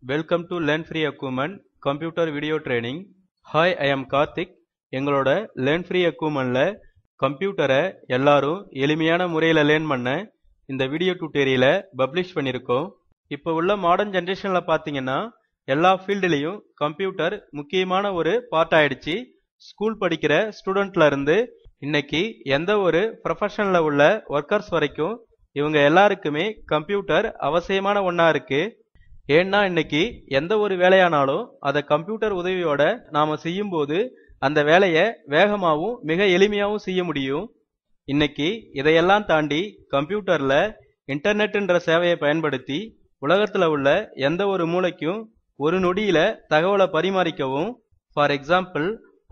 Welcome to Learn Free Acumen Computer Video Training. Hi, I am Karthik. எங்களோட Learn Free Acumenல கம்ப்யூட்டரை எல்லாரும் எளிமையான முறையில் லேர்ன் பண்ண இந்த வீடியோ டியூட்டோரியலை பப்ளிஷ் பண்ணியிருக்கோம். இப்போ உள்ள மாடர்ன் ஜென்ரேஷன்ல பார்த்தீங்கன்னா எல்லா ஃபீல்டுலேயும் கம்ப்யூட்டர் முக்கியமான ஒரு பார்ட் ஆயிடுச்சு. ஸ்கூல் படிக்கிற ஸ்டூடெண்ட்ல இருந்து இன்னைக்கு எந்த ஒரு ப்ரொஃபஷனில் உள்ள ஒர்க்கர்ஸ் வரைக்கும் இவங்க எல்லாருக்குமே கம்ப்யூட்டர் அவசியமான ஒன்றா இருக்கு. ஏன்னா இன்னைக்கு எந்த ஒரு வேலையானாலும் அதை கம்ப்யூட்டர் உதவியோட நாம செய்யும்போது அந்த வேலையை வேகமாகவும் மிக எளிமையாகவும் செய்ய முடியும். இன்னைக்கு இதையெல்லாம் தாண்டி கம்ப்யூட்டர்ல இன்டர்நெட்ன்ற சேவையை பயன்படுத்தி உலகத்துல உள்ள எந்த ஒரு மூலைக்கும் ஒரு நொடியில தகவலை பரிமாறிக்கவும், ஃபார் எக்ஸாம்பிள்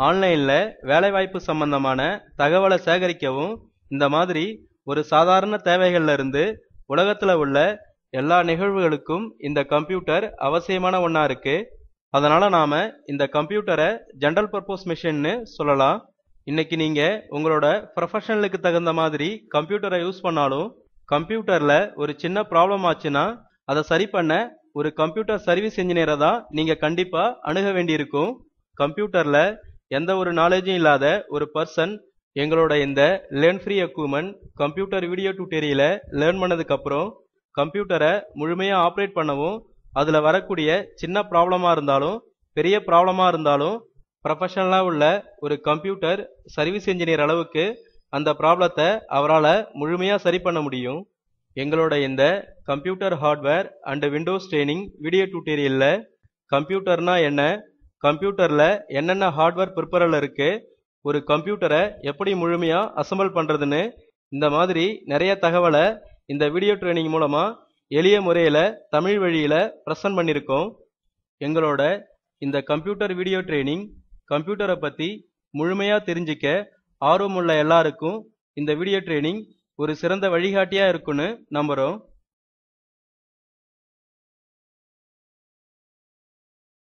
ஆன்லைன்ல வேலைவாய்ப்பு சம்பந்தமான தகவலை சேகரிக்கவும், இந்த மாதிரி ஒரு சாதாரண தேவைகள்ல இருந்து உலகத்துல உள்ள எல்லா நிகழ்வுகளுக்கும் இந்த கம்ப்யூட்டர் அவசியமான ஒன்றா இருக்கு. அதனால நாம இந்த கம்ப்யூட்டரை ஜெனரல் பர்பஸ் மிஷின்னு சொல்லலாம். இன்னைக்கு நீங்க உங்களோட ப்ரொஃபஷனலுக்கு தகுந்த மாதிரி கம்ப்யூட்டரை யூஸ் பண்ணாலும் கம்ப்யூட்டர்ல ஒரு சின்ன ப்ராப்ளம் ஆச்சுன்னா அதை சரி பண்ண ஒரு கம்ப்யூட்டர் சர்வீஸ் இன்ஜினியரை தான் நீங்க கண்டிப்பா அணுக வேண்டியிருக்கும். கம்ப்யூட்டர்ல எந்த ஒரு நாலேஜும் இல்லாத ஒரு பர்சன் எங்களோட இந்த learn free Acumen computer video டியூட்டோரியலை லேர்ன் பண்ணதுக்கு அப்புறம் கம்ப்யூட்டரை முழுமையா ஆப்ரேட் பண்ணவும், அதுல வரக்கூடிய சின்ன ப்ராப்ளமா இருந்தாலும் பெரிய ப்ராப்ளமா இருந்தாலும் ப்ரொஃபஷனலா உள்ள ஒரு கம்ப்யூட்டர் சர்வீஸ் இன்ஜினியர் அளவுக்கு அந்த ப்ராப்ளத்தை அவரால் முழுமையா சரி பண்ண முடியும். எங்களோட இந்த computer hardware and Windows training video டியூட்டோரியல்ல கம்ப்யூட்டர்னா என்ன, கம்ப்யூட்டர்ல என்னென்ன ஹார்ட்வேர் ப்ரிப்பரல் இருக்கு, ஒரு கம்ப்யூட்டரை எப்படி முழுமையா அசம்பிள் பண்றதுன்னு இந்த மாதிரி நிறைய தகவலை இந்த வீடியோ ட்ரைனிங் மூலமா எளிய முறையில தமிழ் வழியில பிரசன்ட் பண்ணியிருக்கோம். எங்களோட இந்த கம்ப்யூட்டர் வீடியோ ட்ரைனிங் கம்ப்யூட்டரை பத்தி முழுமையா தெரிஞ்சுக்க ஆர்வமுள்ள எல்லாருக்கும் இந்த வீடியோ ட்ரைனிங் ஒரு சிறந்த வழிகாட்டியா இருக்குன்னு நம்புறோம்.